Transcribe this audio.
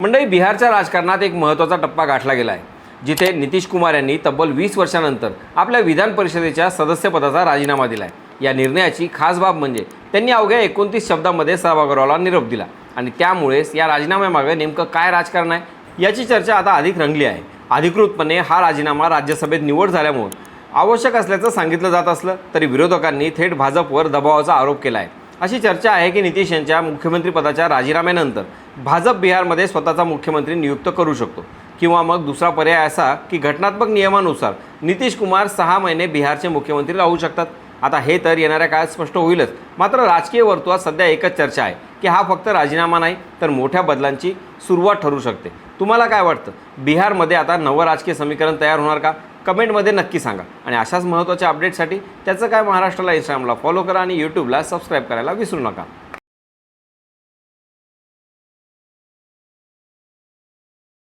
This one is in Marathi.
मंडळी, बिहारच्या राजकारणात एक महत्त्वाचा टप्पा गाठला गेला आहे, जिथे नितीश कुमार यांनी तब्बल 20 वर्षांनंतर आपल्या विधान परिषदेच्या सदस्यपदाचा राजीनामा दिला आहे। या निर्णयाची खास बाब म्हणजे त्यांनी अवघ्या 29 शब्दांमध्ये सभागृहाला निरोप दिला आणि त्यामुळेच या राजीनाम्यामागे नेमकं काय राजकारण आहे याची चर्चा आता अधिक रंगली आहे। अधिकृतपणे हा राजीनामा राज्यसभेत निवड झाल्यामुळे आवश्यक असल्याचं सांगितलं जात असलं तरी विरोधकांनी थेट भाजपवर दबावाचा आरोप केला आहे। अशी चर्चा आहे की नितीश यांच्या मुख्यमंत्रीपदाच्या राजीनाम्यानंतर भाजप बिहारमध्ये स्वतःचा मुख्यमंत्री नियुक्त करू शकतो किंवा मग दुसरा पर्याय असा की घटनात्मक नियमानुसार नितीश कुमार 6 महिने बिहारचे मुख्यमंत्री राहू शकतात। आता हे तर येणाऱ्या काळात स्पष्ट होईलच, मात्र राजकीय वर्तुळात सध्या एकच चर्चा आहे की हा फक्त राजीनामा नाही तर मोठ्या बदलांची सुरुवात ठरू शकते। तुम्हाला काय वाटतं? बिहारमध्ये आता नवं राजकीय समीकरण तयार होणार का? कमेंटमध्ये नक्की सांगा आणि अशाच महत्त्वाच्या अपडेटसाठी त्याचं काय महाराष्ट्राला इंस्टाग्रामला फॉलो करा आणि यूट्यूबला सबस्क्राईब करायला विसरू नका।